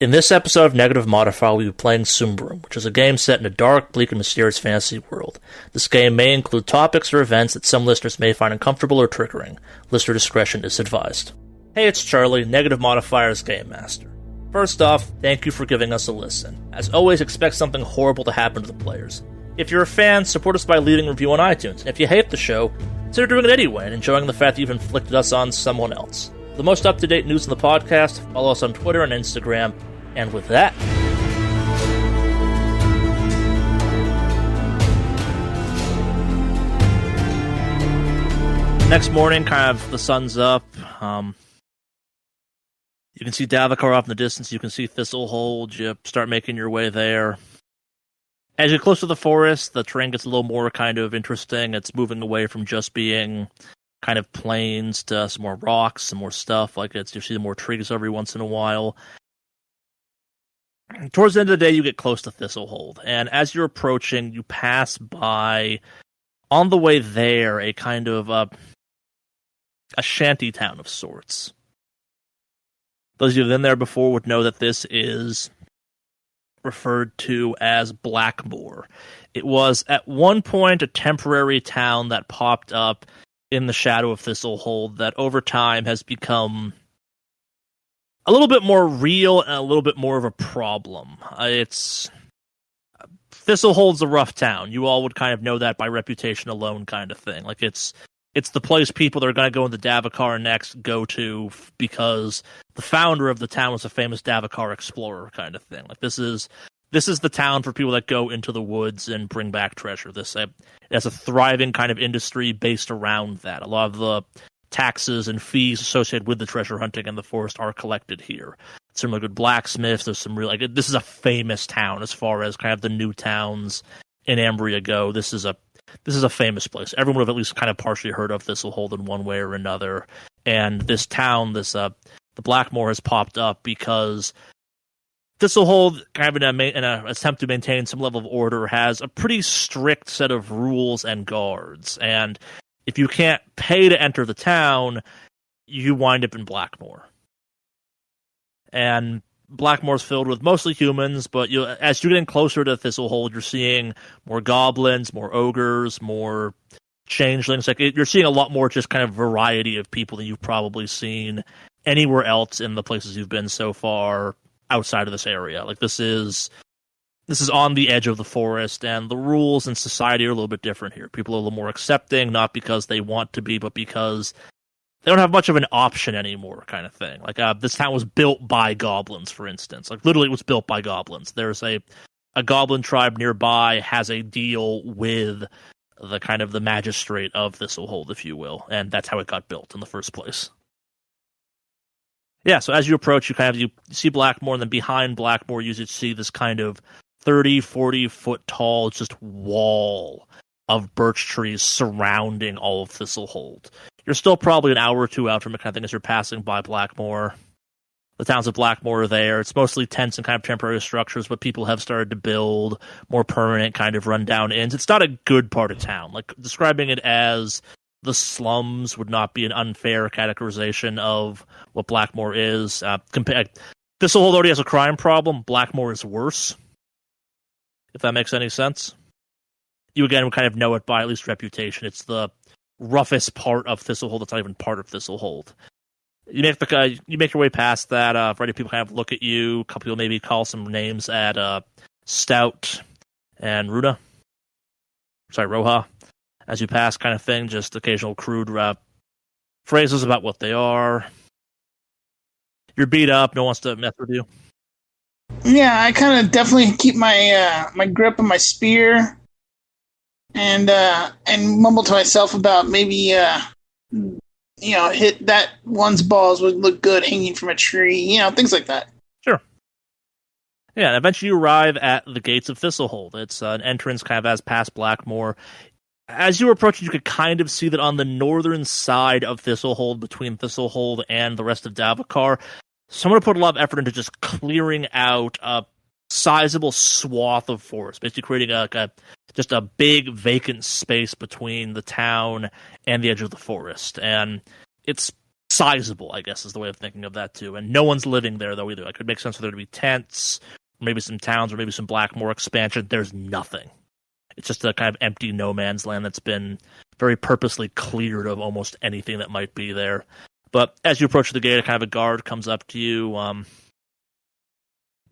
In this episode of Negative Modifier, we'll be playing Symbaroum, which is a game set in a dark, bleak, and mysterious fantasy world. This game may include topics or events that some listeners may find uncomfortable or triggering. Listener discretion is advised. Hey, it's Charlie, Negative Modifier's Game Master. First off, thank you for giving us a listen. As always, expect something horrible to happen to the players. If you're a fan, support us by leaving a review on iTunes, and if you hate the show, consider doing it anyway and enjoying the fact that you've inflicted us on someone else. For the most up-to-date news in the podcast, follow us on Twitter and Instagram. And with that, next morning, kind of the sun's up. You can see Davokar off in the distance. You can see Thistlehold. You start making your way there. As you get close to the forest, the terrain gets a little more kind of interesting. It's moving away from just being kind of plains to some more rocks, some more stuff. Like you see more trees every once in a while. Towards the end of the day, you get close to Thistlehold, and as you're approaching, you pass by, on the way there, a kind of a shanty town of sorts. Those of you who have been there before would know that this is referred to as Blackmoor. It was, at one point, a temporary town that popped up in the shadow of Thistlehold that over time has become a little bit more real and a little bit more of a problem. Thistlehold's a rough town. You all would kind of know that by reputation alone, kind of thing. Like it's the place people that are going to go into Davokar next go to because the founder of the town was a famous Davokar explorer, kind of thing. Like this is the town for people that go into the woods and bring back treasure. It has a thriving kind of industry based around that. A lot of the taxes and fees associated with the treasure hunting in the forest are collected here. Some really good blacksmiths. There's some real this is a famous town as far as kind of the new towns in Ambria go. This is a famous place. Everyone would have at least kind of partially heard of Thistlehold in one way or another. And this town, the Blackmoor, has popped up because Thistlehold, kind of in an attempt to maintain some level of order, has a pretty strict set of rules and guards. And if you can't pay to enter the town, you wind up in Blackmoor. And Blackmoor's filled with mostly humans, but as you're getting closer to Thistlehold, you're seeing more goblins, more ogres, more changelings. You're seeing a lot more just kind of variety of people than you've probably seen anywhere else in the places you've been so far outside of this area. This is on the edge of the forest, and the rules in society are a little bit different here. People are a little more accepting, not because they want to be, but because they don't have much of an option anymore, kind of thing. This town was built by goblins, for instance. Literally, it was built by goblins. There's a goblin tribe nearby has a deal with the kind of the magistrate of Thistlehold, if you will, and that's how it got built in the first place. Yeah, so as you approach, you see Blackmoor, and then behind Blackmoor, you see this kind of 30, 40-foot tall just wall of birch trees surrounding all of Thistlehold. You're still probably an hour or two out from it, kind of thing, as you're passing by Blackmoor. The towns of Blackmoor are there. It's mostly tents and kind of temporary structures, but people have started to build more permanent kind of rundown inns. It's not a good part of town. Describing it as the slums would not be an unfair categorization of what Blackmoor is. Thistlehold already has a crime problem. Blackmoor is worse, if that makes any sense. You, again, would kind of know it by at least reputation. It's the roughest part of Thistlehold that's not even part of Thistlehold. You make your way past that. Variety of people kind of look at you. A couple people maybe call some names at Stout and Roha, as you pass, kind of thing. Just occasional crude phrases about what they are. You're beat up. No one wants to mess with you. Yeah, I kind of definitely keep my my grip on my spear, and mumble to myself about maybe hit that one's balls would look good hanging from a tree, things like that. Sure. Yeah, and eventually you arrive at the gates of Thistlehold. It's an entrance kind of as past Blackmoor. As you approach it, you could kind of see that on the northern side of Thistlehold, between Thistlehold and the rest of Davokar, someone put a lot of effort into just clearing out a sizable swath of forest, basically creating just a big vacant space between the town and the edge of the forest. And it's sizable, I guess is the way of thinking of that too. And no one's living there though either. Like, it could make sense for there to be tents, maybe some towns, or maybe some Blackmoor expansion. There's nothing. It's just a kind of empty no man's land that's been very purposely cleared of almost anything that might be there. But as you approach the gate, a kind of a guard comes up to you.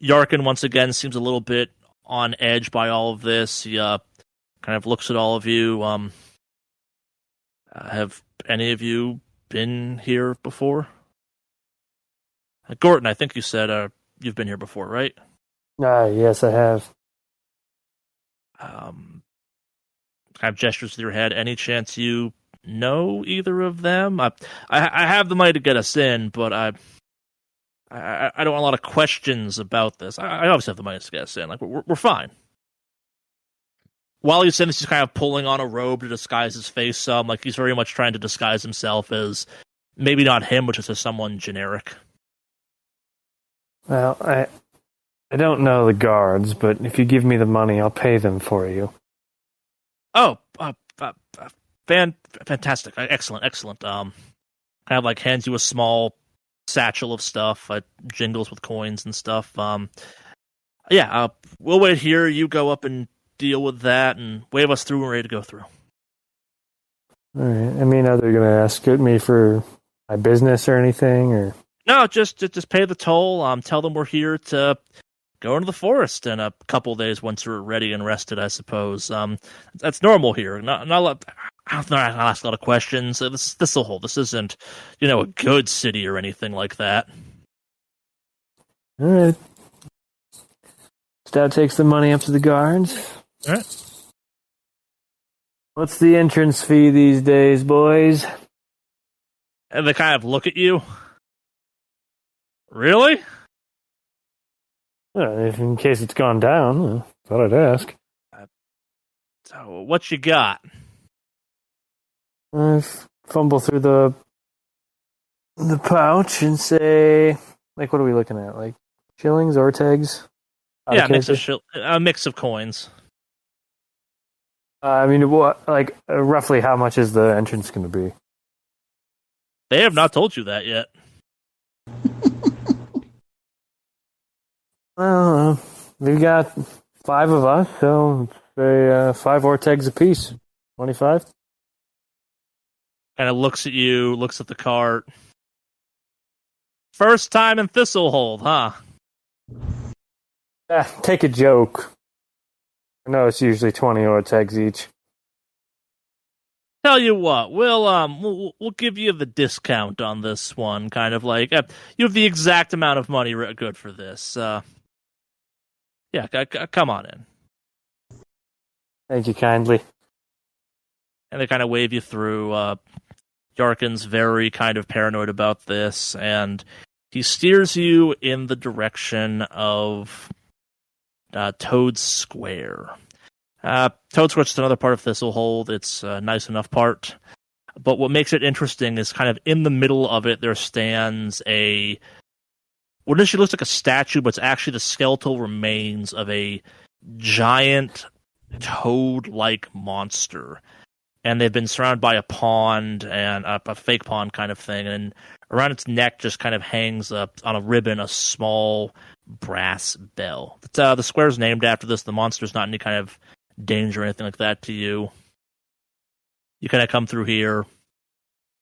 Yarkin once again seems a little bit on edge by all of this. He kind of looks at all of you. Have any of you been here before? Gorton, I think you said you've been here before, right? Yes, I have. Kind of gestures with your head. Any chance you know either of them? I have the money to get us in, but I don't want a lot of questions about this. I obviously have the money to get us in. Like, we're fine. While he's in this, he's kind of pulling on a robe to disguise his face some. Like, he's very much trying to disguise himself as maybe not him, but just as someone generic. Well, I don't know the guards, but if you give me the money, I'll pay them for you. Oh, fantastic. Excellent. Kind of like hands you a small satchel of stuff, jingles with coins and stuff. We'll wait here. You go up and deal with that and wave us through and ready to go through. All right. I mean, are they going to ask me for my business or anything, or? No, just pay the toll. Tell them we're here to go into the forest in a couple days once you're ready and rested, I suppose. That's normal here. I'll ask a lot of questions. This will hold. This isn't, a good city or anything like that. All right. Dad takes the money up to the guards. All right. What's the entrance fee these days, boys? And they kind of look at you. Really? If in case it's gone down, thought I'd ask. So, what you got? I fumble through the pouch and say, like, what are we looking at? Like, shillings, ortegs? Yeah, a mix of coins. I mean, roughly how much is the entrance going to be? They have not told you that yet. Well, we got 5 of us, so say 5 ortegs apiece. 25? Kind of looks at you, looks at the cart. First time in Thistlehold, huh? Take a joke. I know it's usually 20 ortegs each. Tell you what, we'll give you the discount on this one. Kind of like you have the exact amount of money good for this. Come on in. Thank you kindly. And they kind of wave you through. Yarkin's very kind of paranoid about this, and he steers you in the direction of Toad Square. Toad Square's just another part of Thistlehold. It's a nice enough part. But what makes it interesting is kind of in the middle of it, there stands what initially looks like a statue, but it's actually the skeletal remains of a giant toad-like monster. And they've been surrounded by a pond and a fake pond kind of thing. And around its neck just kind of hangs on a ribbon a small brass bell. The square's named after this. The monster's not any kind of danger or anything like that to you. You kind of come through here.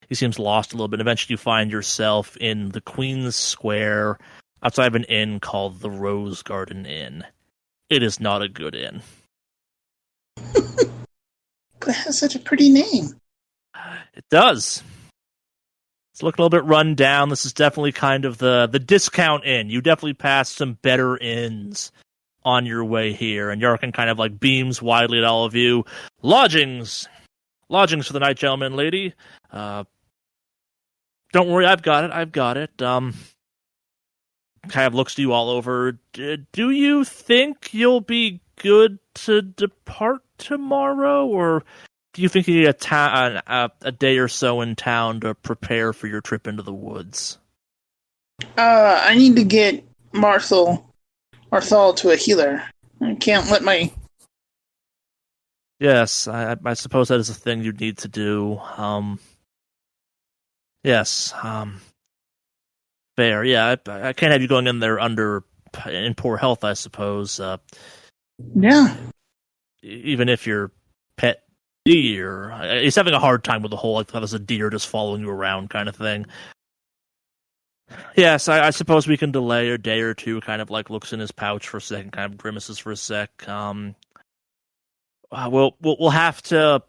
He seems lost a little bit. Eventually you find yourself in the Queen's Square outside of an inn called the Rose Garden Inn. It is not a good inn. But it has such a pretty name. It does. It's looking a little bit run down. This is definitely kind of the discount inn. You definitely passed some better inns on your way here. And Yarkin kind of like beams widely at all of you. Lodgings for the night, gentlemen, lady. Don't worry, I've got it. Kind of looks to you all over. Do you think you'll be good to depart tomorrow, or do you think you need a day or so in town to prepare for your trip into the woods? I need to get Marthal to a healer. I can't let my... Yes, I suppose that is a thing you'd need to do. Yes. Fair. Yeah, I can't have you going in there in poor health, I suppose. Yeah. Even if your pet deer, he's having a hard time with the whole like there's a deer just following you around kind of thing. Yes, I suppose we can delay a day or two. Kind of like looks in his pouch for a second, kind of grimaces for a sec. We'll have to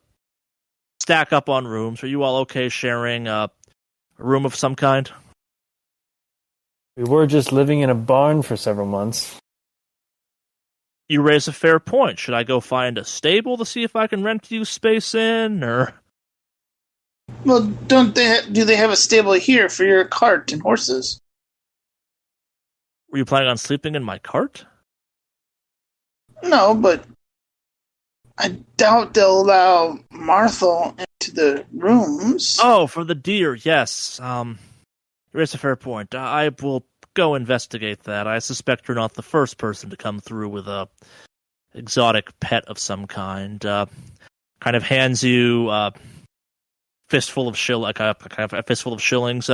stack up on rooms. Are you all okay sharing a room of some kind? We were just living in a barn for several months. You raise a fair point. Should I go find a stable to see if I can rent you space in, or? Well, do they have a stable here for your cart and horses? Were you planning on sleeping in my cart? No, but I doubt they'll allow Marthel into the rooms. Oh, for the deer, yes. You raise a fair point. I will go investigate that. I suspect you're not the first person to come through with a exotic pet of some kind. Kind of hands you a fistful of a fistful of shillings.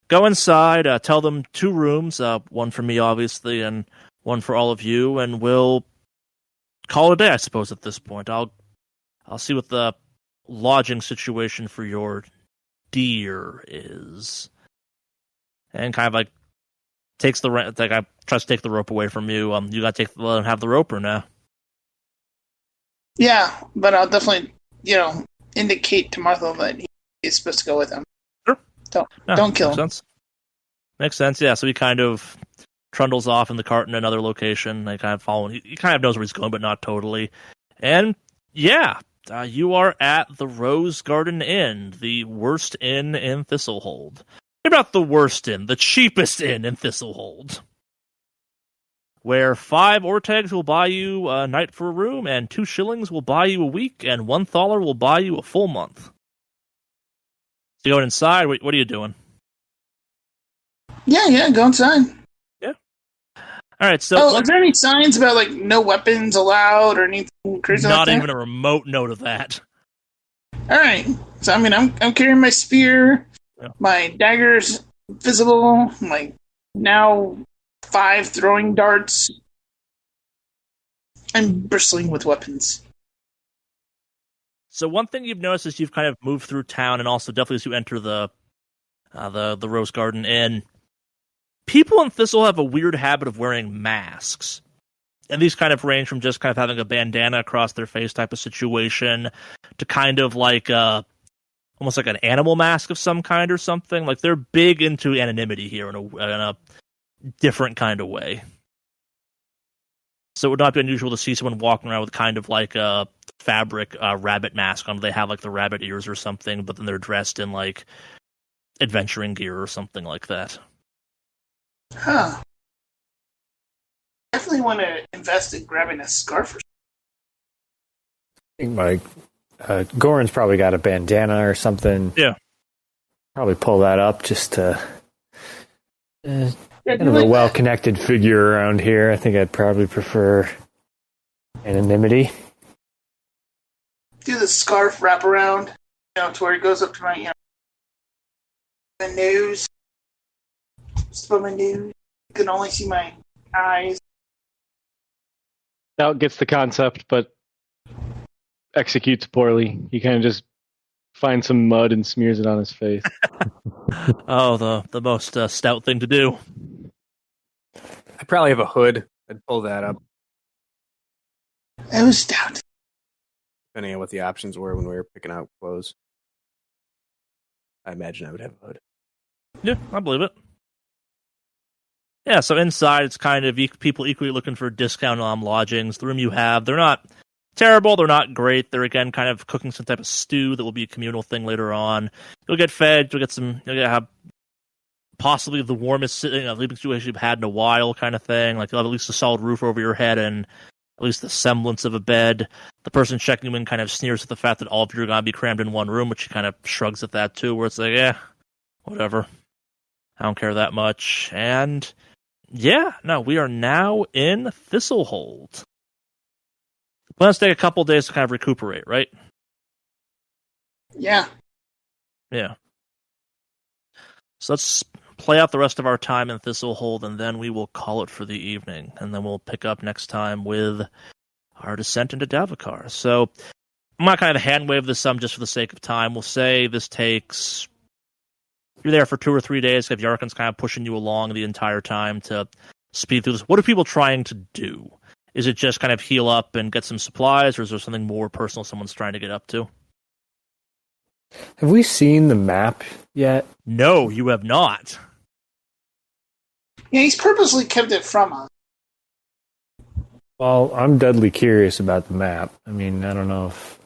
Go inside. Tell them 2 rooms, one for me, obviously, and one for all of you, and we'll call it a day, I suppose. At this point, I'll see what the lodging situation for your deer is, and kind of like takes the like I tries to take the rope away from you. You got to let him have the rope or no? Yeah, but I'll definitely, indicate to Marthel that he is supposed to go with him. Sure. Don't kill him. Sense. Makes sense. Yeah. So he kind of trundles off in the cart in another location. They kind of following. He kind of knows where he's going, but not totally. And yeah, you are at the Rose Garden Inn, the worst inn in Thistlehold. Maybe not the worst inn, the cheapest inn in Thistlehold. Where 5 Ortegs will buy you a night for a room, and 2 shillings will buy you a week, and 1 thaler will buy you a full month. So you going inside, what are you doing? Yeah, go inside. Yeah. Alright, so... is there any signs about, like, no weapons allowed or anything crazy like that? Not even a remote note of that. Alright. So, I mean, I'm carrying my spear. Yeah. My dagger's visible. Like, now 5 throwing darts. I'm bristling with weapons. So one thing you've noticed is you've kind of moved through town, and also definitely as you enter the Rose Garden Inn, people in Thistle have a weird habit of wearing masks. And these kind of range from just kind of having a bandana across their face type of situation to kind of like almost like an animal mask of some kind or something. Like they're big into anonymity here in a different kind of way. So it would not be unusual to see someone walking around with kind of like a fabric rabbit mask on. They have like the rabbit ears or something, but then they're dressed in like adventuring gear or something like that. Huh. Definitely want to invest in grabbing a scarf or something. I think Goran's probably got a bandana or something. Yeah. Probably pull that up just to... kind of a well-connected figure around here. I think I'd probably prefer anonymity. Do the scarf wrap around, to where it goes up to my, the nose. Just above my nose. You can only see my eyes. Stout gets the concept, but executes poorly. He kind of just finds some mud and smears it on his face. Oh, the most stout thing to do. I probably have a hood. I'd pull that up. It was stout. Depending on what the options were when we were picking out clothes. I imagine I would have a hood. Yeah, I believe it. Yeah, so inside it's kind of people equally looking for discount on lodgings. The room you have, they're not terrible, they're not great. They're again kind of cooking some type of stew that will be a communal thing later on. You'll get fed, you'll have possibly the warmest sleeping situation you've had in a while kind of thing. Like you'll have at least a solid roof over your head and at least the semblance of a bed. The person checking you in kind of sneers at the fact that all of you are going to be crammed in one room, which he kind of shrugs at that too, where it's like, yeah, whatever. I don't care that much. And yeah, no, we are now in Thistlehold. The plan's take a couple days to kind of recuperate, right? Yeah. Yeah. So let's play out the rest of our time in Thistlehold, and then we will call it for the evening. And then we'll pick up next time with our descent into Davokar. So I'm not kind of hand wave this some just for the sake of time. We'll say this takes... You're there for 2 or 3 days. If Yarkin's kind of pushing you along the entire time to speed through this. What are people trying to do? Is it just kind of heal up and get some supplies, or is there something more personal someone's trying to get up to? Have we seen the map yet? No, you have not. Yeah, he's purposely kept it from us. Well, I'm deadly curious about the map. I mean, I don't know if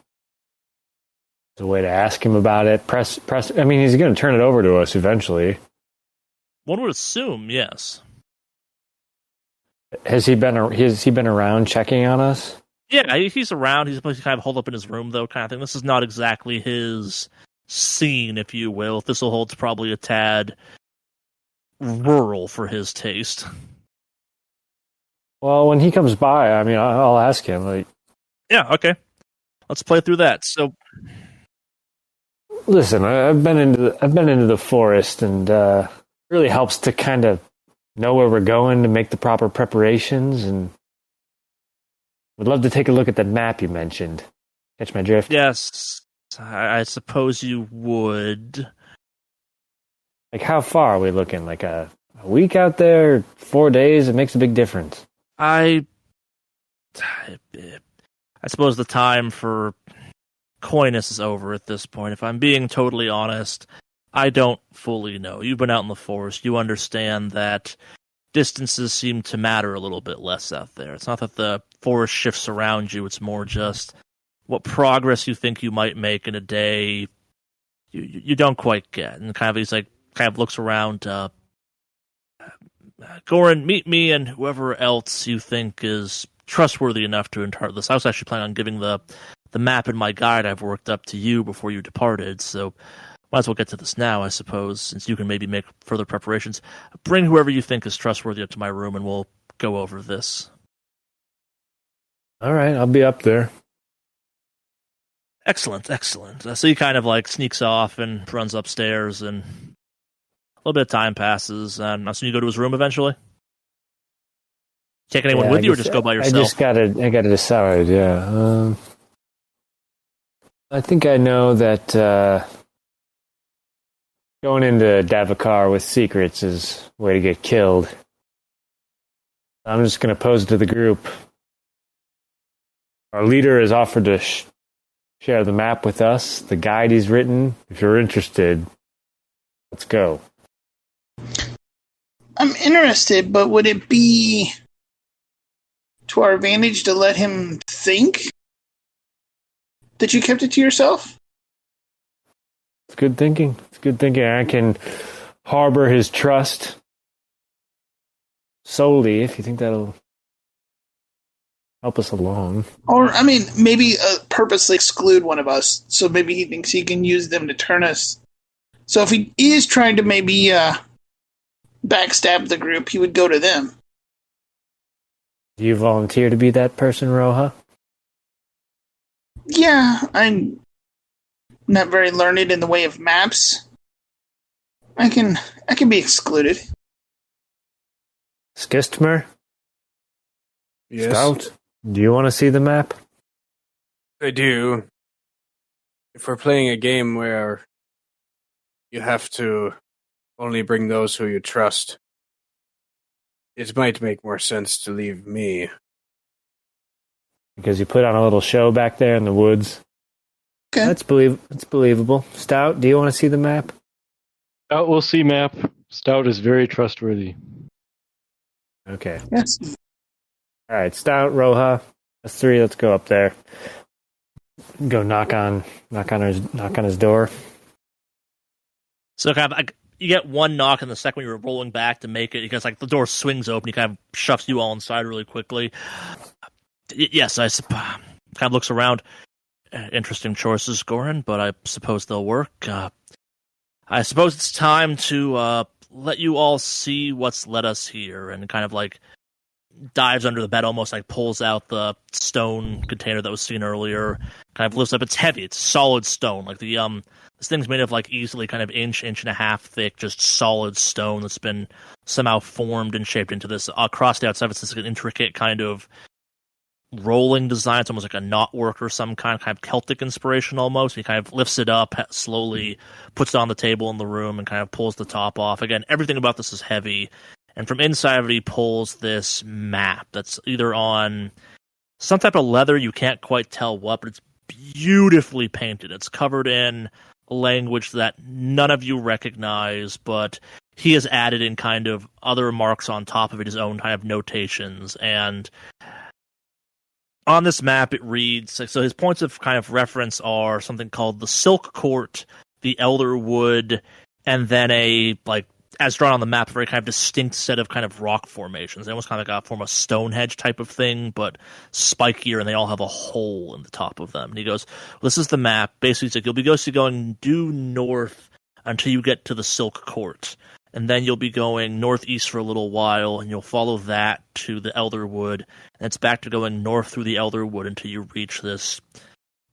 there's a way to ask him about it. Press. I mean, he's going to turn it over to us eventually. One would assume, yes. Has he been around checking on us? Yeah, he's around. He's kind of holed up in his room, though, kind of thing. This is not exactly his scene, if you will. Thistlehold's probably a tad rural for his taste. Well, when he comes by, I mean, I'll ask him. Like, yeah, okay. Let's play through that. So, listen, I've been into the forest, and it really helps to kind of know where we're going to make the proper preparations, and would love to take a look at the map you mentioned. Catch my drift? yes, I suppose you would. Like, how far are we looking? Like a week out there? 4 days? It makes a big difference. I suppose the time for coyness is over at this point. If I'm being totally honest, I don't fully know. You've been out in the forest. You understand that distances seem to matter a little bit less out there. It's not that the forest shifts around you. It's more just what progress you think you might make in a day you don't quite get. And he's like, kind of looks around. Goran, meet me and whoever else you think is trustworthy enough to impart this. I was actually planning on giving the map and my guide I've worked up to you before you departed, so might as well get to this now, I suppose, since you can maybe make further preparations. Bring whoever you think is trustworthy up to my room, and we'll go over this. All right, I'll be up there. Excellent. So he kind of like sneaks off and runs upstairs, and a little bit of time passes, and I assume you go to his room eventually? Take anyone with you, or just go by yourself? I gotta decide, yeah. I think I know that going into Davokar with secrets is a way to get killed. I'm just going to pose it to the group. Our leader has offered to share the map with us, the guide he's written. If you're interested, let's go. I'm interested, but would it be to our advantage to let him think that you kept it to yourself? It's good thinking. I can harbor his trust solely if you think that'll help us along. Or, I mean, maybe purposely exclude one of us, so maybe he thinks he can use them to turn us. So if he is trying to maybe backstab the group, he would go to them. Do you volunteer to be that person, Roja? Yeah, I'm not very learned in the way of maps. I can be excluded. Skistmer? Yes. Stout? Do you want to see the map? I do. If we're playing a game where you have to only bring those who you trust, it might make more sense to leave me. Because you put on a little show back there in the woods. Okay. That's believable. Stout, do you want to see the map? Stout will see map. Stout is very trustworthy. Okay. Yes. All right, Stout, Roja, us three. Let's go up there. Go knock on his door. So kind of, you get one knock, and the second when you're rolling back to make it, because like the door swings open, he kind of shoves you all inside really quickly. Yes, I suppose. Kind of looks around. Interesting choices, Goran, but I suppose they'll work. I suppose it's time to let you all see what's led us here, and kind of like dives under the bed, almost like pulls out the stone container that was seen earlier, kind of lifts up. It's heavy. It's solid stone. Like this thing's made of like easily kind of inch and a half thick, just solid stone that's been somehow formed and shaped into this. Across the outside, it's this intricate kind of rolling design. It's almost like a knotwork or some kind of Celtic inspiration almost. He kind of lifts it up, slowly puts it on the table in the room, and kind of pulls the top off. Again, everything about this is heavy. And from inside of it, he pulls this map that's either on some type of leather, you can't quite tell what, but it's beautifully painted. It's covered in a language that none of you recognize, but he has added in kind of other marks on top of it, his own kind of notations. And on this map, it reads, so his points of kind of reference are something called the Silk Court, the Elder Wood, and then a, like, as drawn on the map, a very kind of distinct set of kind of rock formations. They almost kind of like a form of Stonehenge type of thing, but spikier, and they all have a hole in the top of them. And he goes, well, this is the map. Basically, it's like you'll be going due north until you get to the Silk Court. And then you'll be going northeast for a little while, and you'll follow that to the Elder Wood. And it's back to going north through the Elder Wood until you reach this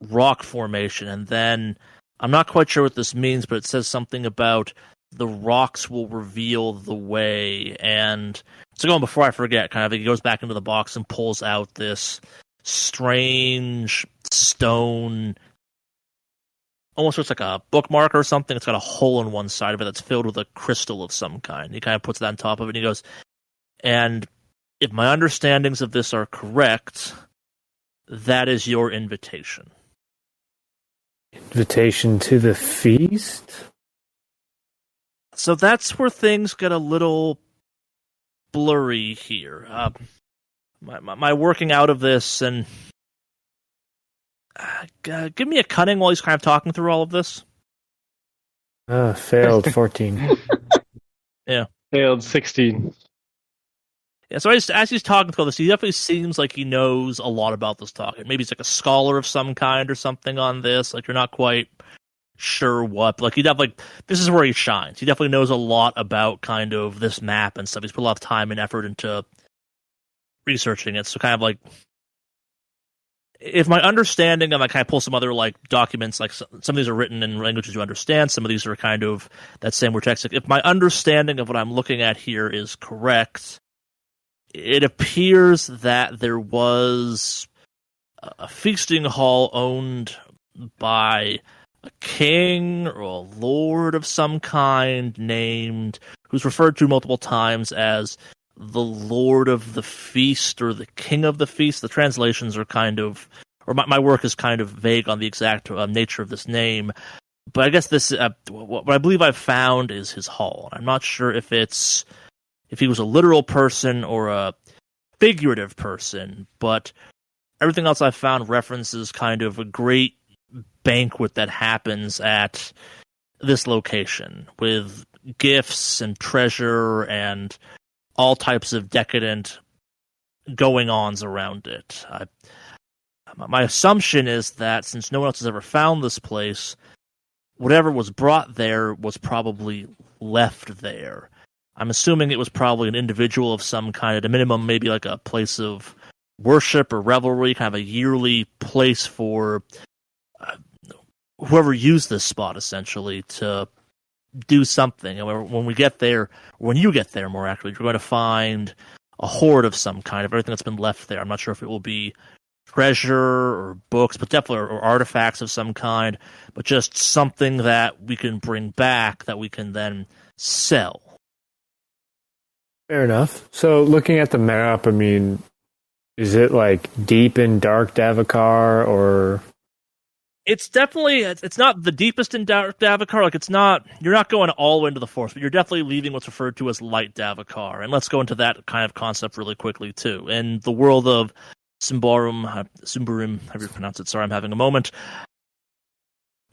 rock formation. And then, I'm not quite sure what this means, but it says something about the rocks will reveal the way. And so going before I forget, kind of he goes back into the box and pulls out this strange stone, almost looks like a bookmark or something. It's got a hole in one side of it that's filled with a crystal of some kind. He kind of puts that on top of it, and he goes, and if my understandings of this are correct, that is your invitation. Invitation to the feast? So that's where things get a little blurry here. My working out of this, and give me a cunning while he's kind of talking through all of this. Failed 14. Yeah. Failed 16. Yeah, so as he's talking through this, he definitely seems like he knows a lot about this topic. Maybe he's like a scholar of some kind or something on this. Like, you're not quite sure what. Like, he definitely, this is where he shines. He definitely knows a lot about kind of this map and stuff. He's put a lot of time and effort into researching it. So kind of like, if my understanding, and I kind of pull some other like documents, like some of these are written in languages you understand, some of these are kind of that same word text. If my understanding of what I'm looking at here is correct, it appears that there was a feasting hall owned by a king or a lord of some kind named, who's referred to multiple times as the Lord of the Feast or the King of the Feast. The translations are kind of, or my work is kind of vague on the exact nature of this name. But I guess this, what I believe I've found is his hall. I'm not sure if he was a literal person or a figurative person, but everything else I've found references kind of a great banquet that happens at this location with gifts and treasure and all types of decadent going-ons around it. My assumption is that since no one else has ever found this place, whatever was brought there was probably left there. I'm assuming it was probably an individual of some kind, at a minimum, maybe like a place of worship or revelry, kind of a yearly place for whoever used this spot, essentially, to do something. And when we get there, when you get there, more accurately, you're going to find a hoard of some kind of everything that's been left there. I'm not sure if it will be treasure or books, but definitely or artifacts of some kind, but just something that we can bring back that we can then sell. Fair enough. So looking at the map, I mean, is it like deep in dark Davokar, or? It's definitely, it's not the deepest in dark Davokar. Like, it's not, you're not going all into the forest, but you're definitely leaving what's referred to as light Davokar. And let's go into that kind of concept really quickly too. In the world of Symbaroum, however you pronounce it, sorry, I'm having a moment.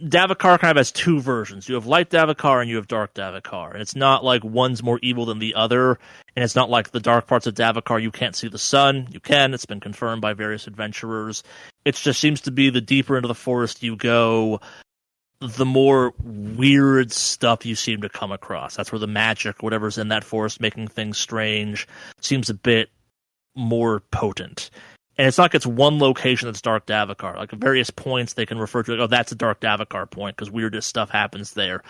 Davokar kind of has two versions. You have light Davokar and you have dark Davokar. And it's not like one's more evil than the other. And it's not like the dark parts of Davokar, you can't see the sun. You can. It's been confirmed by various adventurers. It just seems to be the deeper into the forest you go, the more weird stuff you seem to come across. That's where the magic, whatever's in that forest making things strange, seems a bit more potent. And it's not like it's one location that's Dark Davokar. Like at various points, they can refer to, like, oh, that's a Dark Davokar point because weirdest stuff happens there.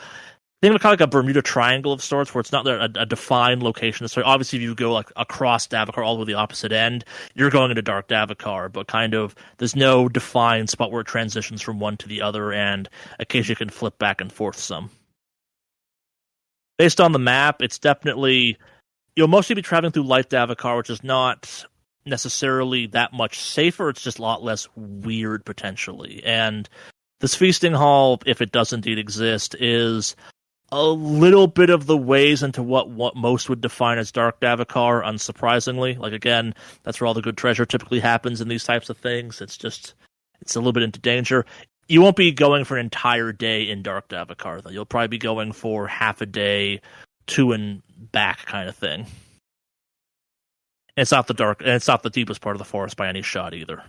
Think of it kind of like a Bermuda Triangle of sorts, where it's not a defined location. So obviously, if you go like across Davokar all the way to the opposite end, you're going into Dark Davokar. But kind of, there's no defined spot where it transitions from one to the other, and occasionally you can flip back and forth some. Based on the map, it's definitely, you'll mostly be traveling through Light Davokar, which is not necessarily that much safer. It's just a lot less weird potentially. And this feasting hall, if it does indeed exist, is a little bit of the ways into what most would define as Dark Davokar, unsurprisingly. Like, again, that's where all the good treasure typically happens in these types of things. It's a little bit into danger. You won't be going for an entire day in Dark Davokar, though. You'll probably be going for half a day, to and back kind of thing. And it's not the deepest part of the forest by any shot either.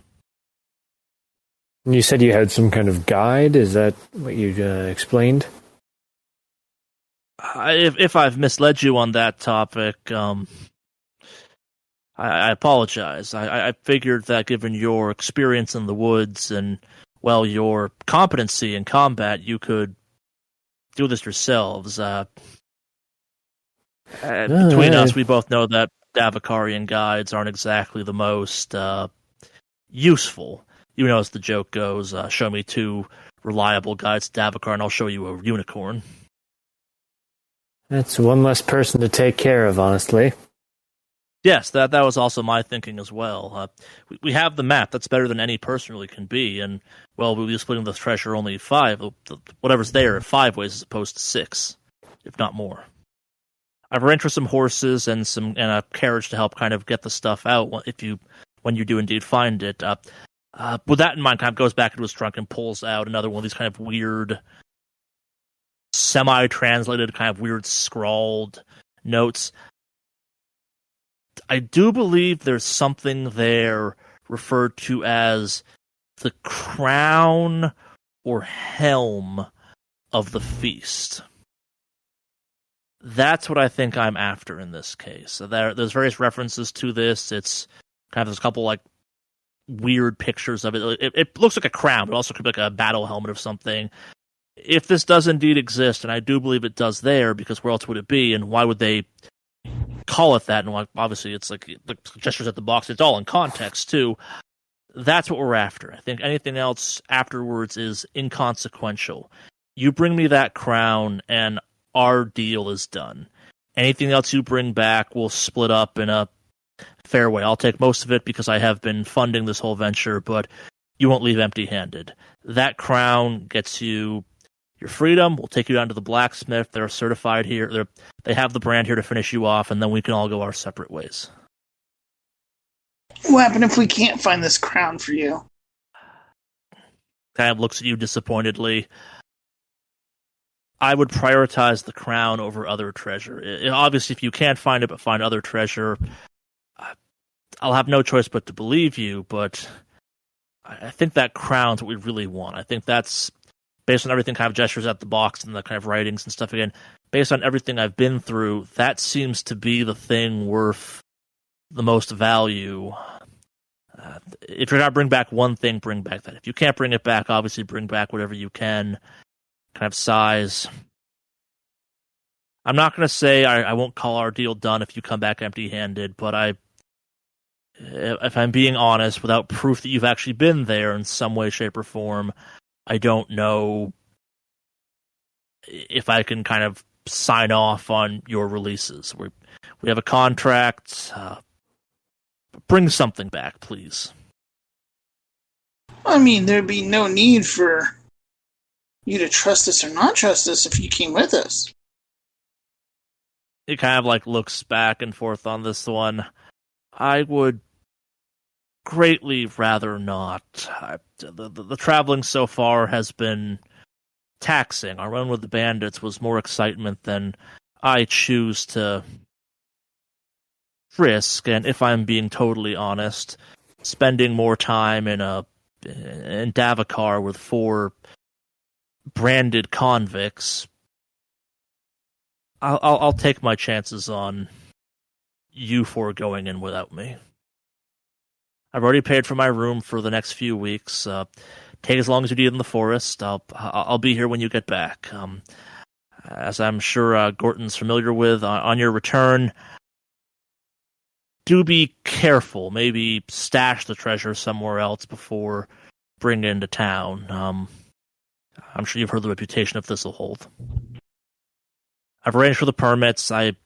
You said you had some kind of guide. Is that what you explained? If I've misled you on that topic, I apologize. I figured that given your experience in the woods and, well, your competency in combat, you could do this yourselves. Between us, we both know that Davokarian guides aren't exactly the most useful. You know, as the joke goes, show me 2 reliable guides to Davokar and I'll show you a unicorn. That's one less person to take care of, honestly. Yes, that was also my thinking as well. We have the map. That's better than any person really can be. And, well, we'll be splitting the treasure only 5. Whatever's there, 5 ways as opposed to 6, if not more. I've arranged for some horses and a carriage to help kind of get the stuff out when you do indeed find it. With that in mind, kind of goes back into his trunk and pulls out another one of these kind of weird, semi-translated, kind of weird scrawled notes. I do believe there's something there referred to as the crown or helm of the feast. That's what I think I'm after in this case. So there's various references to this. It's kind of, there's a couple like weird pictures of it. It looks like a crown, but also could be like a battle helmet or something. If this does indeed exist, and I do believe it does there, because where else would it be, and why would they call it that? And obviously it's like the gestures at the box, it's all in context too. That's what we're after. I think anything else afterwards is inconsequential. You bring me that crown, and our deal is done. Anything else you bring back, we'll split up in a fair way. I'll take most of it because I have been funding this whole venture, but you won't leave empty-handed. That crown gets you your freedom. We'll take you down to the blacksmith. They're certified here. They have the brand here to finish you off, and then we can all go our separate ways. What happened if we can't find this crown for you? Kind of looks at you disappointedly. I would prioritize the crown over other treasure. Obviously, if you can't find it but find other treasure, I'll have no choice but to believe you, but I think that crown's what we really want. I think that's, based on everything, kind of gestures at the box and the kind of writings and stuff again, based on everything I've been through, that seems to be the thing worth the most value. If you're going to bring back one thing, bring back that. If you can't bring it back, obviously bring back whatever you can. Kind of size. I'm not going to say I won't call our deal done if you come back empty-handed, but if I'm being honest, without proof that you've actually been there in some way, shape, or form, I don't know if I can kind of sign off on your releases. We have a contract. Bring something back, please. I mean, there'd be no need for you to trust us or not trust us if you came with us. He kind of like looks back and forth on this one. I would greatly rather not. The traveling so far has been taxing. Our run with the bandits was more excitement than I choose to risk, and if I'm being totally honest, spending more time in Davokar with 4 branded convicts, I'll take my chances on you 4 going in without me. I've already paid for my room for the next few weeks. Take as long as you need in the forest. I'll be here when you get back. As I'm sure Gorton's familiar with, on your return, do be careful. Maybe stash the treasure somewhere else before bringing it into town. I'm sure you've heard the reputation of Thistlehold. I've arranged for the permits. I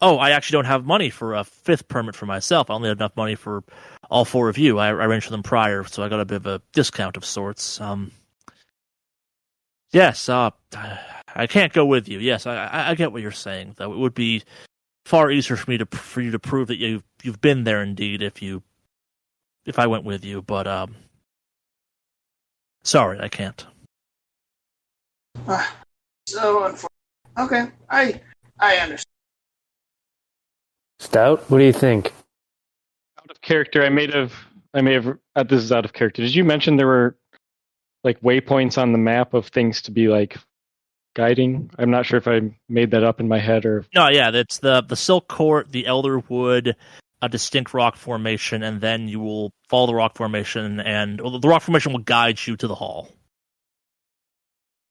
actually don't have money for a 5th permit for myself. I only have enough money for all 4 of you. I arranged for them prior, so I got a bit of a discount of sorts. Yes, I can't go with you. Yes, I get what you're saying, though. It would be far easier for you to prove that you've been there indeed if I went with you, but sorry, I can't. So unfortunate. Okay, I understand. Stout, what do you think? Out of character, I may have. This is out of character. Did you mention there were like waypoints on the map of things to be like guiding? I'm not sure if I made that up in my head or. No, yeah, it's the Silk Court, the Elder Wood, a distinct rock formation, and then you will follow the rock formation, and the rock formation will guide you to the hall.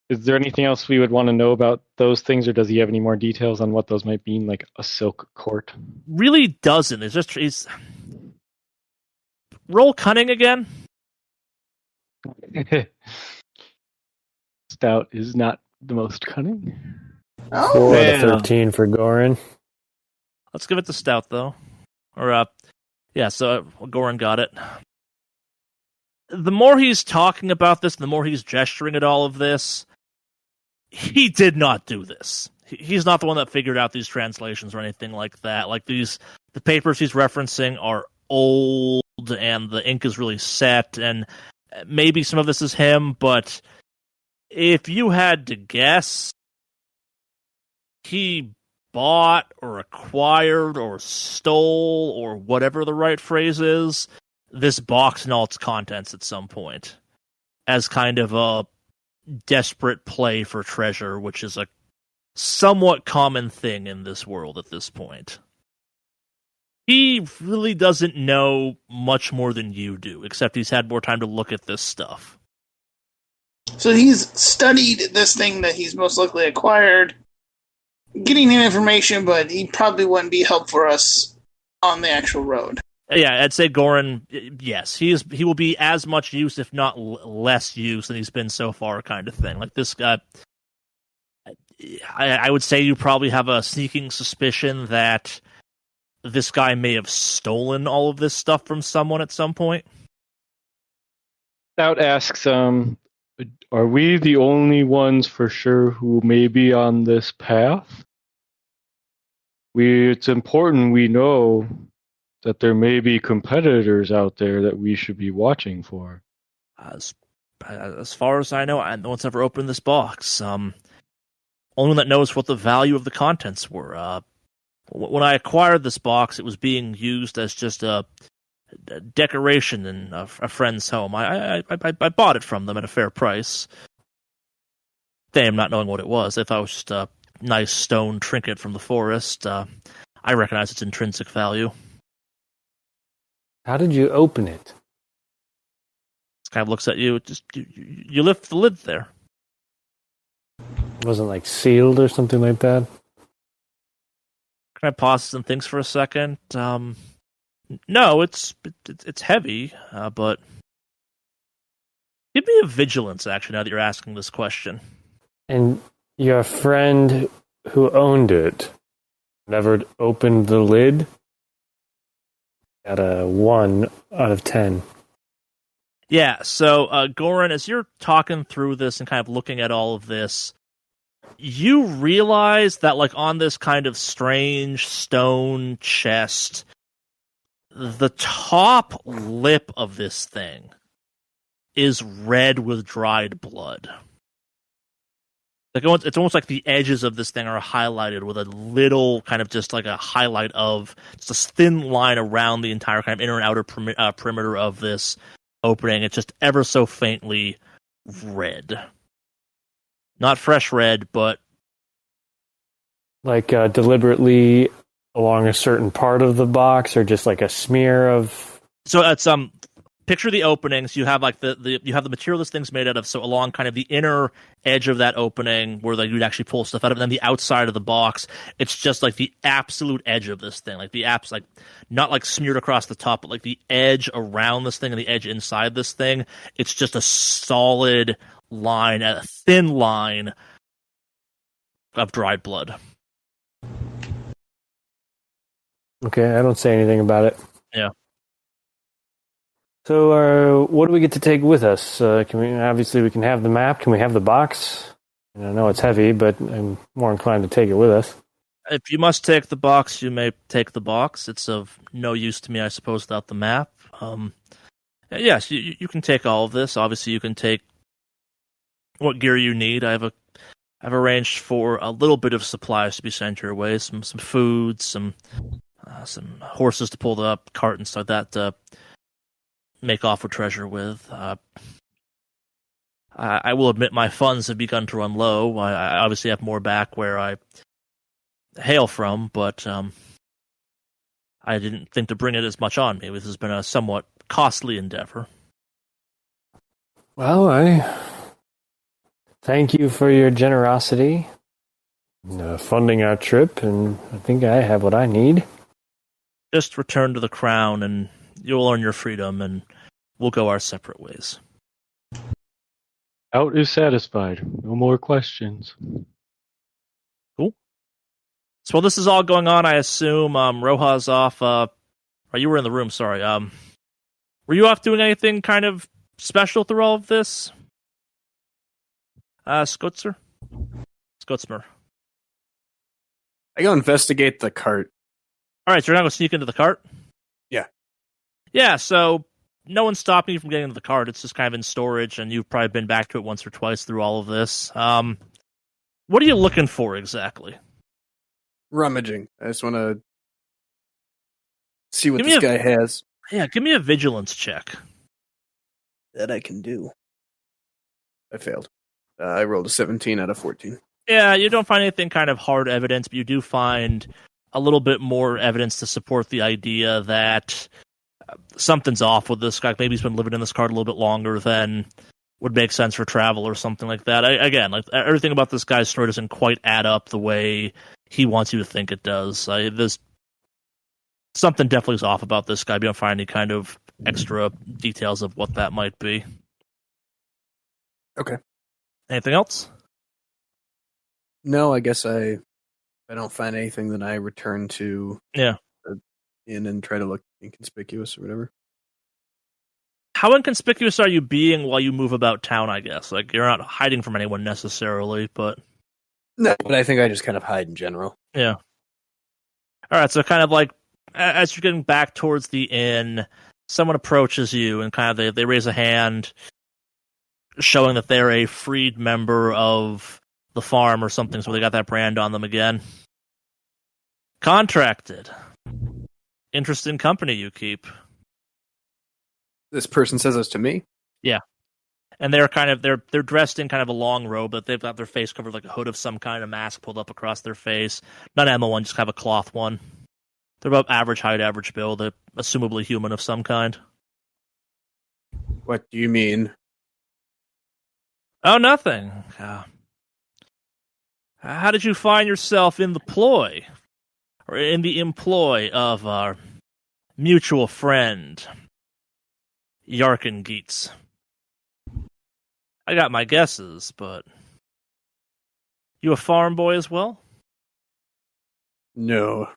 Is there anything else we would want to know about those things, or does he have any more details on what those might mean, like a silk court? Really doesn't. It's just he's roll cunning again. Stout is not the most cunning. 4 out of Yeah. 13 for Goran. Let's give it to Stout though, or yeah. So Goran got it. The more he's talking about this, the more he's gesturing at all of this. He did not do this. He's not the one that figured out these translations or anything like that. Like the papers he's referencing are old and the ink is really set, and maybe some of this is him, but if you had to guess, he bought or acquired or stole or whatever the right phrase is, this box and all its contents at some point as kind of a desperate play for treasure, which is a somewhat common thing in this world at this point. He really doesn't know much more than you do, except he's had more time to look at this stuff. So he's studied this thing that he's most likely acquired, getting the information, but he probably wouldn't be helpful for us on the actual road. Yeah, I'd say Goran, yes, he will be as much use, if not less use, than he's been so far, kind of thing. Like this guy, I would say you probably have a sneaking suspicion that this guy may have stolen all of this stuff from someone at some point. Stout asks, are we the only ones for sure who may be on this path? It's important we know that there may be competitors out there that we should be watching for. As far as I know, no one's ever opened this box. Only one that knows what the value of the contents were. When I acquired this box, it was being used as just a decoration in a friend's home. I bought it from them at a fair price. Them not knowing what it was, they thought it was just a nice stone trinket from the forest. I recognize its intrinsic value. How did you open it? This guy looks at you. Just you lift the lid there. It wasn't like sealed or something like that? Can I pause and thinks for a second? No, it's heavy, but give me a vigilance, actually, now that you're asking this question. And your friend who owned it never opened the lid? Got a 1 out of 10. Yeah, so Goran, as you're talking through this and kind of looking at all of this, you realize that, like, on this kind of strange stone chest, the top lip of this thing is red with dried blood. Like, it's almost like the edges of this thing are highlighted with a little kind of just like a highlight of just a thin line around the entire kind of inner and outer perimeter of this opening. It's just ever so faintly red. Not fresh red, but... Like deliberately along a certain part of the box, or just like a smear of So it's picture the openings. You have like you have the material this thing's made out of. So along kind of the inner edge of that opening where like you'd actually pull stuff out of it, and then the outside of the box, it's just like the absolute edge of this thing. Like the apps like not like smeared across the top, but like the edge around this thing and the edge inside this thing. It's just a solid line, a thin line of dried blood. Okay, I don't say anything about it. Yeah. So, what do we get to take with us? Can we can have the map? Can we have the box? And I know it's heavy, but I'm more inclined to take it with us. If you must take the box, you may take the box. It's of no use to me, I suppose, without the map. Yes, you can take all of this. Obviously, you can take what gear you need. I've arranged for a little bit of supplies to be sent your way. Some food, some horses to pull the cart and stuff like that to make off with treasure with. I will admit my funds have begun to run low. I obviously have more back where I hail from, but I didn't think to bring it as much on me. This has been a somewhat costly endeavor. Well, I thank you for your generosity in funding our trip, and I think I have what I need. Just return to the crown, and you'll earn your freedom, and we'll go our separate ways. Out is satisfied. No more questions. Cool. So while this is all going on, I assume Roja's off. You were in the room, sorry. Were you off doing anything kind of special through all of this? Skotsmer? I go investigate the cart. All right, so you're not going to sneak into the cart? Yeah. Yeah, so no one's stopping you from getting into the cart. It's just kind of in storage, and you've probably been back to it once or twice through all of this. What are you looking for exactly? Rummaging. I just want to see what this guy has. Yeah, give me a vigilance check. That I can do. I failed. I rolled a 17 out of 14. Yeah, you don't find anything kind of hard evidence, but you do find a little bit more evidence to support the idea that something's off with this guy. Maybe he's been living in this cart a little bit longer than would make sense for travel or something like that. Like everything about this guy's story doesn't quite add up the way he wants you to think it does. There's something definitely is off about this guy. You don't find any kind of extra details of what that might be. Okay. Anything else? No, I guess if I don't find anything, then I return to the inn and try to look inconspicuous or whatever. How inconspicuous are you being while you move about town, I guess? Like, you're not hiding from anyone necessarily, but... No, but I think I just kind of hide in general. Yeah. Alright, so kind of like, as you're getting back towards the inn, someone approaches you and kind of they raise a hand, showing that they're a freed member of the farm or something, so they got that brand on them again. Contracted. Interesting company you keep. This person says this to me? Yeah. And they're they're dressed in kind of a long robe, but they've got their face covered like a hood of some kind, of mask pulled up across their face. Not an ammo one, just kind of a cloth one. They're about average height, average build. They're assumably human of some kind. What do you mean? Oh, nothing. How did you find yourself in the ploy, or in the employ of our mutual friend, Yarkin Geets? I got my guesses, but you a farm boy as well? No.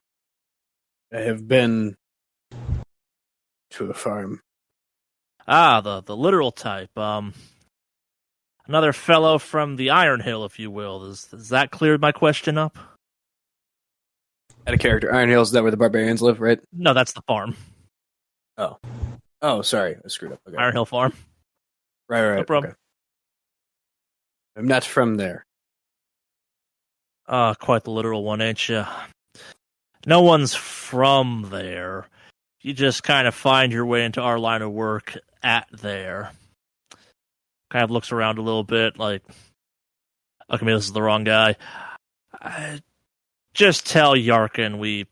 I have been to a farm. Ah, the literal type. Another fellow from the Iron Hill, if you will. Does that clear my question up? At a character. Iron Hill, is that where the barbarians live, right? No, that's the farm. Oh, sorry. I screwed up. Okay. Iron Hill Farm. Right. No problem. Okay. I'm not from there. Quite the literal one, ain't you? No one's from there. You just kind of find your way into our line of work at there. Kind of looks around a little bit like, okay, maybe this is the wrong guy. Just tell Yarkin we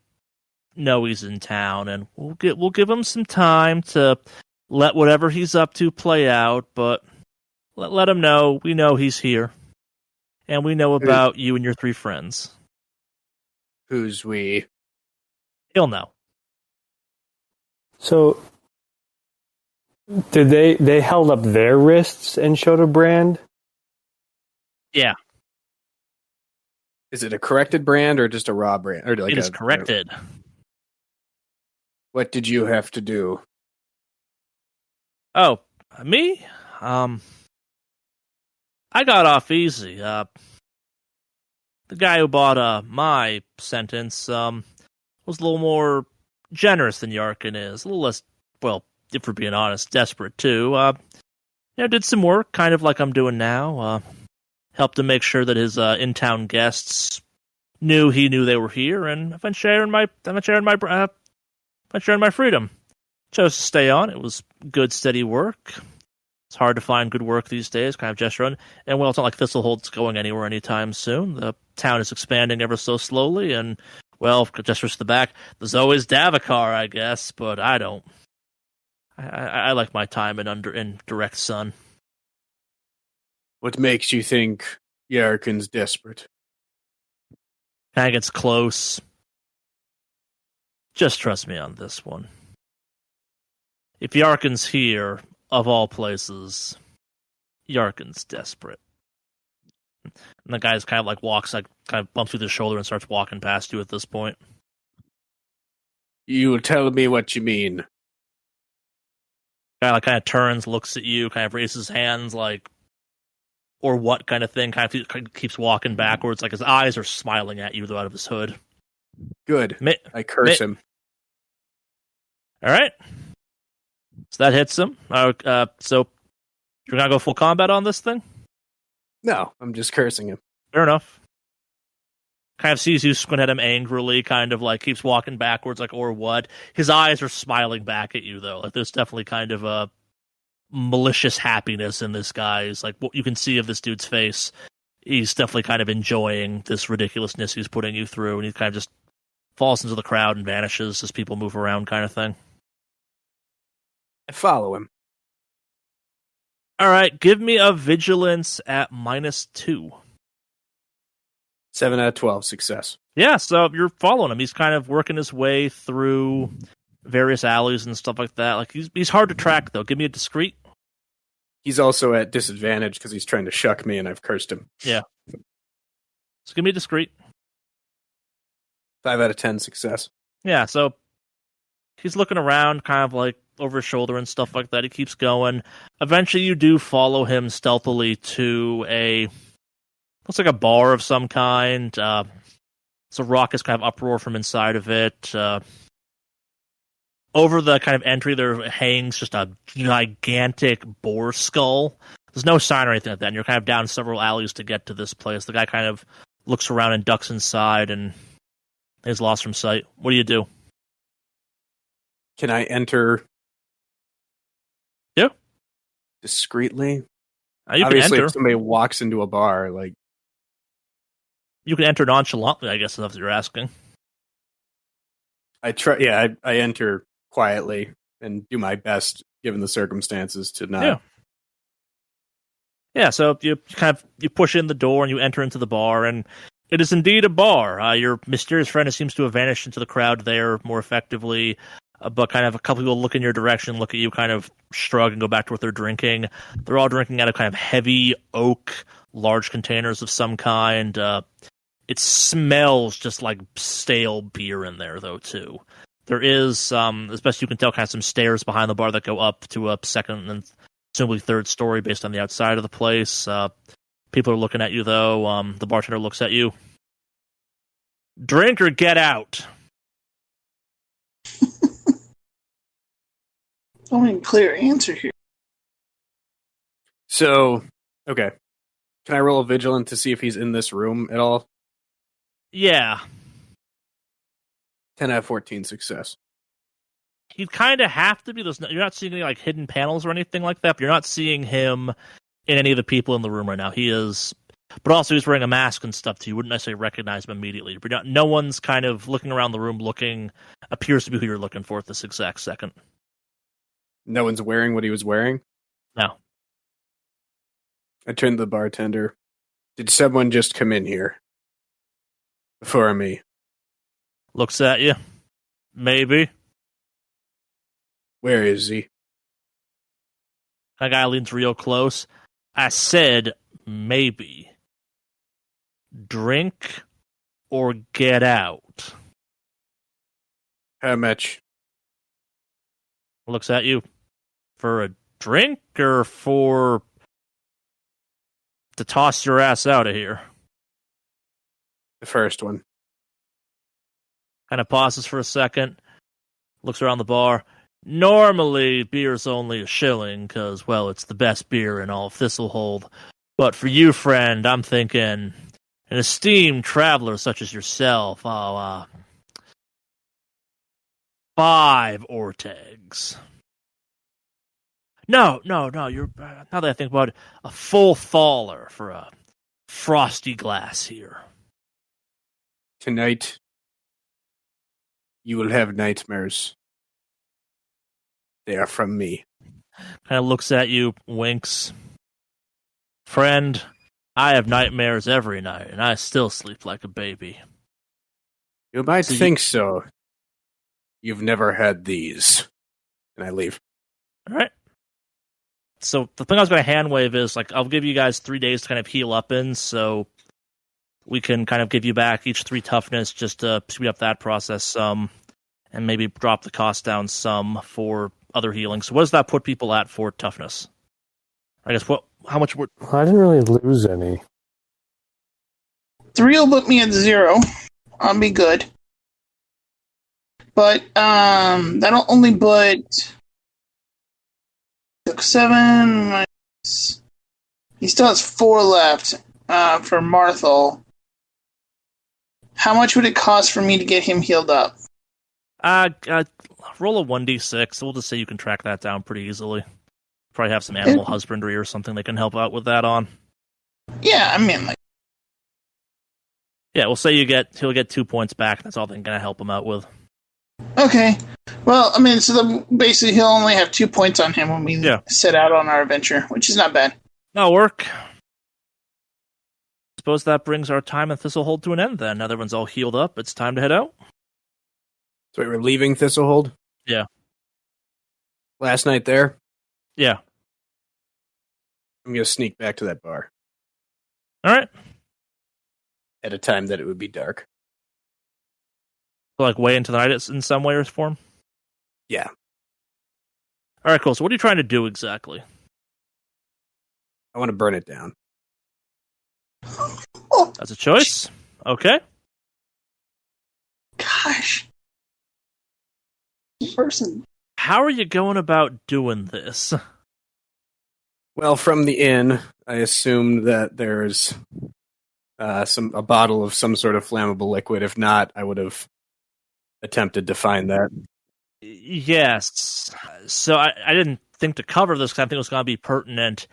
know he's in town, and we'll give him some time to let whatever he's up to play out. But let him know we know he's here, and we know about you and your 3 friends. Who's we? He'll know. So, did they held up their wrists and showed a brand? Yeah, Is it a corrected brand or just a raw brand? Or like it is corrected. What did you have to do? Oh, me? I got off easy. The guy who bought my sentence was a little more generous than Yarkin is. A little less, well, if we're being honest, desperate too. Did some work, kind of like I'm doing now. Helped him make sure that his in-town guests knew they were here, and I've been sharing my freedom. Chose to stay on. It was good, steady work. It's hard to find good work these days, kind of gesture on. And well, it's not like Thistlehold's going anywhere anytime soon. The town is expanding ever so slowly, and well, gestures to the back, there's always Davakar, I guess, but I don't. I like my time in direct sun. What makes you think Yarkin's desperate? Kind of gets close. Just trust me on this one. If Yarkin's here, of all places, Yarkin's desperate. And the guy's kind of like kind of bumps with his shoulder and starts walking past you at this point. You tell me what you mean. Guy kind of turns, looks at you, kind of raises his hands, like, or what kind of thing, kind of keeps walking backwards, like his eyes are smiling at you out of his hood. Good. I curse him. All right. So that hits him. So you're going to go full combat on this thing? No, I'm just cursing him. Fair enough. Kind of sees you squint at him angrily, kind of like keeps walking backwards, like, or what? His eyes are smiling back at you, though. Like, there's definitely kind of a malicious happiness in this guy's, like, what you can see of this dude's face. He's definitely kind of enjoying this ridiculousness he's putting you through, and he kind of just falls into the crowd and vanishes as people move around, kind of thing. I follow him. All right, give me a vigilance at -2. 7 out of 12, success. Yeah, so you're following him. He's kind of working his way through various alleys and stuff like that. Like he's hard to track, though. Give me a discreet. He's also at disadvantage because he's trying to shuck me and I've cursed him. Yeah. So give me a discreet. 5 out of 10, success. Yeah, so he's looking around, kind of like over his shoulder and stuff like that. He keeps going. Eventually, you do follow him stealthily to looks like a bar of some kind. It's a raucous kind of uproar from inside of it. Over the kind of entry, there hangs just a gigantic boar skull. There's no sign or anything like that, and you're kind of down several alleys to get to this place. The guy kind of looks around and ducks inside and is lost from sight. What do you do? Can I enter? Yeah. Discreetly? You Obviously, can enter. if somebody walks into a bar, like... You can enter nonchalantly, I guess, is what you're asking. I enter quietly and do my best, given the circumstances, to not... Yeah. Yeah, so you push in the door and you enter into the bar, and it is indeed a bar. Your mysterious friend seems to have vanished into the crowd there more effectively, but kind of a couple people look in your direction, look at you, kind of shrug and go back to what they're drinking. They're all drinking out of kind of heavy oak, large containers of some kind. It smells just like stale beer in there, though, too. There is, as best you can tell, kind of some stairs behind the bar that go up to a second and presumably third story based on the outside of the place. People are looking at you, though. The bartender looks at you. Drink or get out. I want a clear answer here. So, okay. Can I roll a vigilant to see if he's in this room at all? Yeah. 10 out of 14, success. He'd kind of have to be. You're not seeing any like hidden panels or anything like that, but you're not seeing him in any of the people in the room right now. He is But also, he's wearing a mask and stuff, too. You wouldn't necessarily recognize him immediately. But no one's kind of looking around the room appears to be who you're looking for at this exact second. No one's wearing what he was wearing? No. I turned to the bartender. Did someone just come in here? Before me? Looks at you. Maybe. Where is he? That guy leans real close. I said, maybe. Drink or get out. How much? Looks at you. For a drink or for to toss your ass out of here? The first one. Kind of pauses for a second. Looks around the bar. Normally, beer's only $1 because, well, it's the best beer in all of Thistlehold. But for you, friend, I'm thinking an esteemed traveler such as yourself, 5 Ortegs. No, you're, now that I think about it, a full thaler for a frosty glass here. Tonight, you will have nightmares. They are from me. Kind of looks at you, winks. Friend, I have nightmares every night, and I still sleep like a baby. You might think so. You've never had these. And I leave. All right. So the thing I was going to hand wave is, like, I'll give you guys 3 days to kind of heal up in, so we can kind of give you back each 3 toughness just to speed up that process some, and maybe drop the cost down some for other healing. So what does that put people at for toughness? I guess how much would... I didn't really lose any. 3 will put me at 0. I'll be good. But that'll only put 7 minus... He still has 4 left for Marthal. How much would it cost for me to get him healed up? Roll a 1d6. We'll just say you can track that down pretty easily. Probably have some animal husbandry or something they can help out with that on. Yeah, I mean, like... Yeah, we'll say he'll get 2 points back. That's all they're going to help him out with. Okay. Well, I mean, so basically he'll only have 2 points on him when we set out on our adventure, which is not bad. That'll work. Suppose that brings our time at Thistlehold to an end then. Now that everyone's all healed up, it's time to head out. So wait, we're leaving Thistlehold? Yeah. Last night there? Yeah. I'm going to sneak back to that bar. All right. At a time that it would be dark. So, like, way into the night in some way or form? Yeah. All right, cool. So what are you trying to do exactly? I want to burn it down. Oh, that's a choice. Okay. Gosh. Person. How are you going about doing this? Well, from the inn, I assumed that there's a bottle of some sort of flammable liquid. If not, I would have attempted to find that. Yes. So I didn't think to cover this because I think it was going to be pertinent.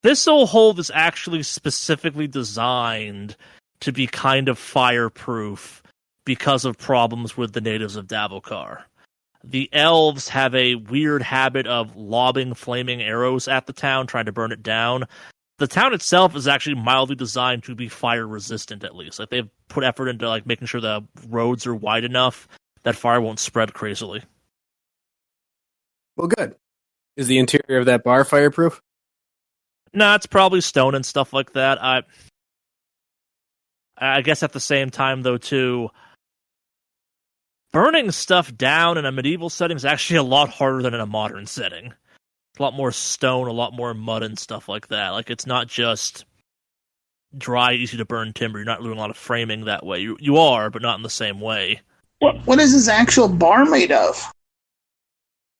Thistlehold is actually specifically designed to be kind of fireproof because of problems with the natives of Davokar. The elves have a weird habit of lobbing flaming arrows at the town, trying to burn it down. The town itself is actually mildly designed to be fire resistant, at least. Like, they've put effort into like making sure the roads are wide enough that fire won't spread crazily. Well, good. Is the interior of that bar fireproof? Nah, it's probably stone and stuff like that. I guess at the same time, though, too, burning stuff down in a medieval setting is actually a lot harder than in a modern setting. It's a lot more stone, a lot more mud and stuff like that. Like, it's not just dry, easy to burn timber. You're not doing a lot of framing that way. You are, but not in the same way. What is this actual bar made of?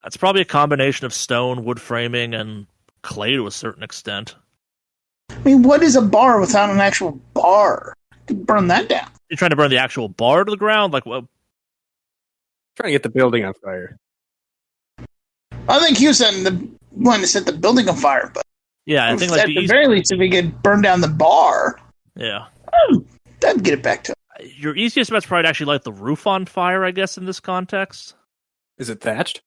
That's probably a combination of stone, wood framing, and clay to a certain extent. I mean, what is a bar without an actual bar? You could burn that down. You're trying to burn the actual bar to the ground? Like, what? Trying to get the building on fire. I think you said the one to set the building on fire, but Yeah, I think like at the very least, if we could burn down the bar, yeah, that'd get it back to. Your easiest bet's probably to actually light the roof on fire, I guess, in this context. Is it thatched?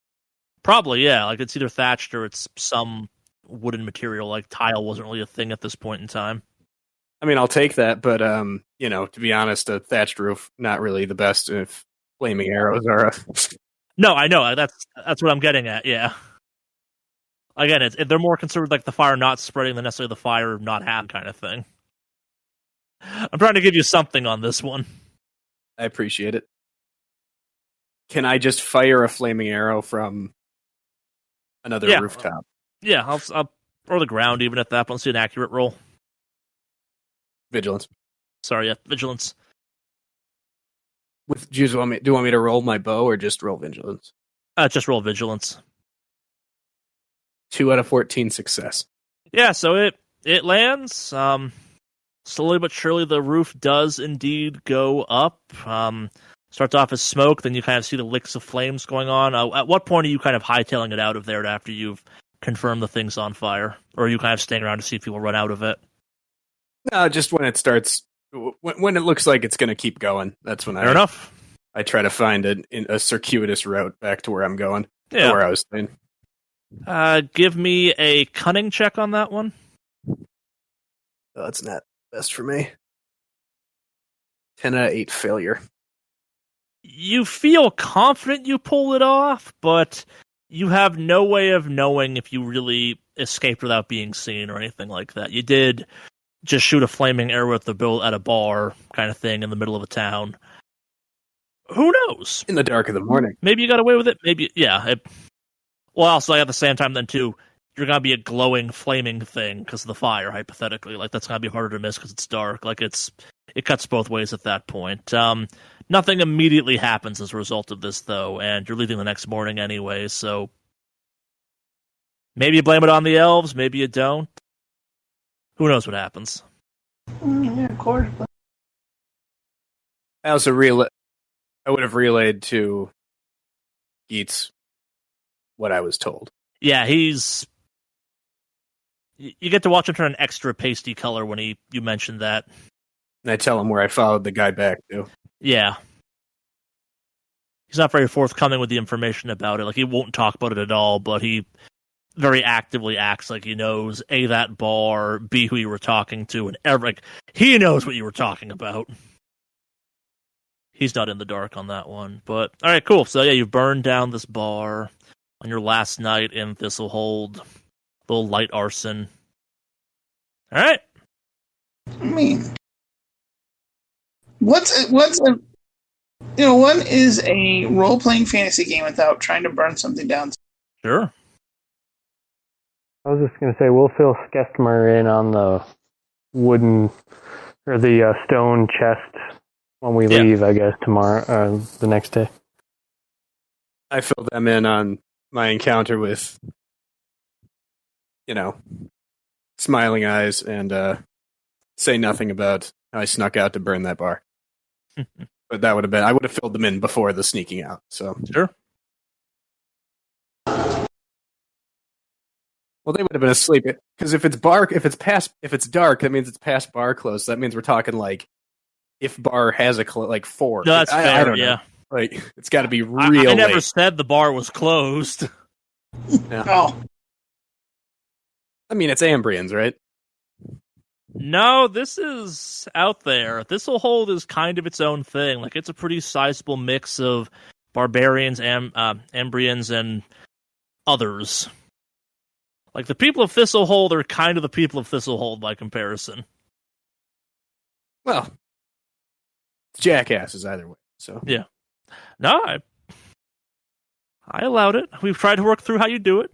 Probably, yeah. Like it's either thatched or it's some wooden material. Like tile wasn't really a thing at this point in time. I mean, I'll take that, but to be honest, a thatched roof not really the best if flaming arrows are. No, I know that's what I'm getting at. Yeah. Again, they're more concerned with like the fire not spreading than necessarily the fire not happening kind of thing. I'm trying to give you something on this one. I appreciate it. Can I just fire a flaming arrow from another rooftop? Yeah, I'll or the ground even at that point. Let's see an accurate roll. Vigilance. Sorry, yeah, vigilance. Do you want me to roll my bow or just roll vigilance? Just roll vigilance. 2 out of 14 success. Yeah, so it lands. Slowly but surely, the roof does indeed go up. Starts off as smoke, then you kind of see the licks of flames going on. At what point are you kind of hightailing it out of there after you've confirmed the thing's on fire? Or are you kind of staying around to see if people run out of it? No, just when it starts, when it looks like it's going to keep going, that's when Fair enough. I try to find a circuitous route back to where I'm going, Yeah. where I was staying. Give me a cunning check on that one. That's not best for me. 10 out of 8 failure. You feel confident you pull it off, but you have no way of knowing if you really escaped without being seen or anything like that. You did just shoot a flaming arrow at a bar kind of thing in the middle of a town. Who knows? In the dark of the morning. Maybe you got away with it. Maybe, yeah. Well, also at the same time, then too, you're gonna be a glowing, flaming thing because of the fire. Hypothetically, like that's gonna be harder to miss because it's dark. Like it cuts both ways at that point. Nothing immediately happens as a result of this, though, and you're leaving the next morning anyway. So maybe you blame it on the elves. Maybe you don't. Who knows what happens? Yeah, of course. I also I would have relayed to Geets what I was told. Yeah, you get to watch him turn an extra pasty color when you mentioned that. And I tell him where I followed the guy back to. Yeah. He's not very forthcoming with the information about it. Like, he won't talk about it at all, but he very actively acts like he knows A, that bar, B, who you were talking to, and he knows what you were talking about. He's not in the dark on that one. But, alright, cool. So, yeah, you burned down this bar on your last night in Thistlehold. Little light arson. Alright. I mean, what is a role-playing fantasy game without trying to burn something down? Sure. I was just going to say, we'll fill Skestmer in on the wooden or the stone chest when we leave, I guess, tomorrow, the next day. I filled them in on my encounter with, smiling eyes and say nothing about how I snuck out to burn that bar. But I would have filled them in before the sneaking out. So sure. Well, they would have been asleep because if it's dark, that means it's past bar close. That means we're talking like if bar has a 4. No, that's fair. I don't know. Yeah, like it's got to be real. I never late. said the bar was closed. Yeah. Oh, I mean, it's Ambrians, right? No, this is out there. Thistlehold is kind of its own thing. Like, it's a pretty sizable mix of barbarians, Ambrians, and others. Like, the people of Thistlehold are kind of the people of Thistlehold by comparison. Well, it's jackasses either way. So yeah, no, I allowed it. We've tried to work through how you do it.